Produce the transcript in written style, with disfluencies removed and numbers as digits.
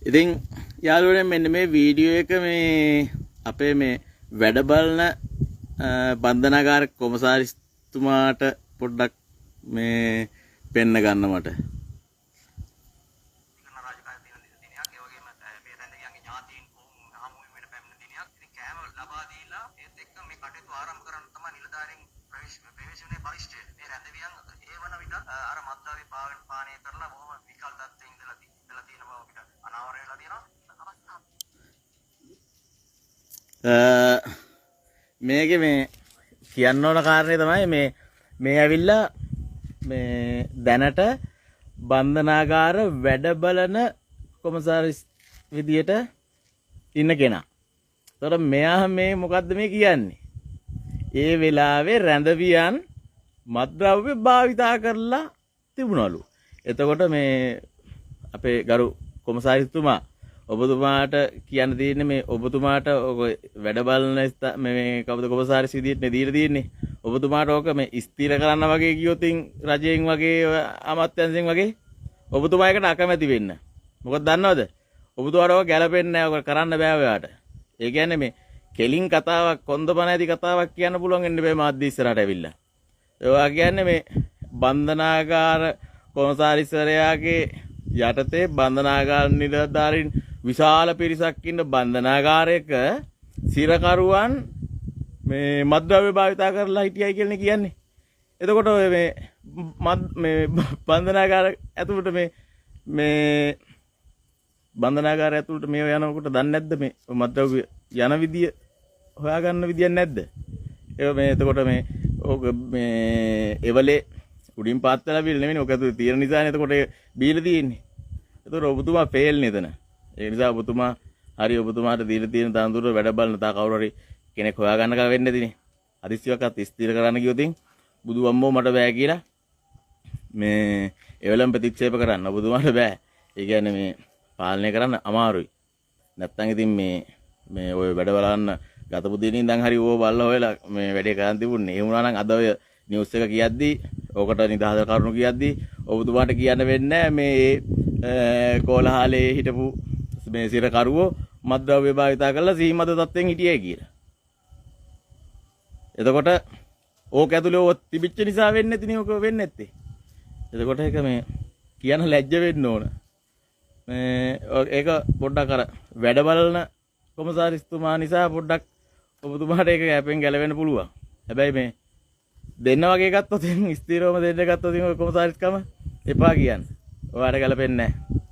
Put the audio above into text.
ඉතින් යාළුවනේ මෙන්න මේ වීඩියෝ එක මේ අපේ මේ වැඩ බලන බන්ධනාගාර කොමසාරිස්තුමාට පොඩ්ඩක් මේ පෙන්න ගන්න මට. මේකේ මේ කියන්න ඕන කාරණේ තමයි මේ ඇවිල්ලා මේ දැනට බන්ධනාගාර වැඩ බලන කොමසාරිස් විදියට ඉන්න කෙනා. ඒතකොට මෙයා මේ මොකද්ද මේ කියන්නේ? ඒ වෙලාවේ රැඳවියන් මත්ද්‍රව්‍ය භාවිතා කරලා තිබුණලු. එතකොට මේ අපේ ගරු කොමසාරිස්තුමා ඔබතුමාට කියන්න තියෙන්නේ මේ ඔබතුමාට ඔක වැඩ බලන මේ කවුද කොමසාරිස් විදියට නේ දීලා තියෙන්නේ. ඔබතුමාට ඕක මේ ස්ථිර කරන්න වගේ කියොතින් රජයෙන් වගේ අමාත්‍යාංශයෙන් වගේ ඔබතුමා එකට අකමැති වෙන්න. මොකද දන්නවද? ඔබතුමාට ඕක ගැලපෙන්නේ නැහැ. ඕක කරන්න බෑ ඔයාට. ඒ කියන්නේ මේ කෙලින් කතාවක් කොන්දපණ ඇති කතාවක් කියන්න පුළුවන් වෙන්න බෑ මාධ්‍ය ඉස්සරහට ඇවිල්ලා. ඒවා කියන්නේ මේ බන්ධනාගාර කොමසාරිස්වරයාගේ යටතේ බන්ධනාගාර නිලධාරීන් විශාල පිරිසක් ඉන්න බන්ධනාගාරයක සිරකරුවන් මේ මත්ද්‍රව්‍ය භාවිතා කරලා හිටියයි කියලා කියන්නේ. එතකොට මේ බන්ධනාගාර ඇතුළට මේ බන්ධනාගාර ඇතුළට මේ යනකොට දන්නේ නැද්ද මේ මත්ද්‍රව්‍ය යන විදිය හොයාගන්න විදියක් නැද්ද? මේ එතකොට මේ ඕක මේ එවලේ උඩින් පාත් වෙලා බීලා නෙමෙයි ඔක ඇතුළේ තියෙන නිසානේ එතකොට බීලා තියෙන්නේ. එතකොට ඔබතුමා ෆේල් නේදන. ඒ නිසා ඔබතුමා හරි ඔබතුමාට දීලා තියෙන තනතුර වැඩ බලන තා කවුරු හරි කෙනෙක් හොයාගන්න කව වෙන්නේ නැතිනේ. හදිස්සියක්වත් ස්ථිර කරන්න ගියොතින් බුදු අම්මෝ මට බෑ කියලා මේ එවලම් ප්‍රතික්ෂේප කරන්න ඔබතුමාට බෑ. ඒ කියන්නේ මේ පාලනය කරන්න අමාරුයි. නැත්තම් ඉතින් මේ ඔය වැඩ බලන්න ගතපු දිනින් ඉඳන් හරි ඕව බලලා හොයලා මේ වැඩේ කරන් තිබුණේ. ඒ වුණා නම් අද ඔය නිවුස් එක කියද්දි ඕකට නිදහස් කරුණු කියද්දි ඔබතුමාට කියන්න වෙන්නේ මේ කෝලහලේ හිටපු මේ සිරකරුවෝ මත්ද්‍රව්‍ය භාවිතා කරලා සීමද තත්ත්වෙන් හිටියයි කියලා. එතකොට ඕක ඇතුලේ ඕක තිබිච්ච නිසා වෙන්නේ නැතිනේ ඕක වෙන්නේ නැත්තේ. එතකොට ඒක මේ කියන ලැජ්ජ වෙන්න ඕන. ඒක පොඩ්ඩක් අර වැඩ බලන කොමසාරිස්තුමා නිසා පොඩ්ඩක් ඔබතුමාට ඒක යැපෙන් ගැලවෙන්න පුළුවන්. හැබැයි මේ දෙන්න වගේ ගත්තොත් ස්ථිරවම දෙන්න ගත්තොත් කොමසාරිස්කම එපා කියන්නේ. ඔයාලට ගැලපෙන්නේ නැහැ.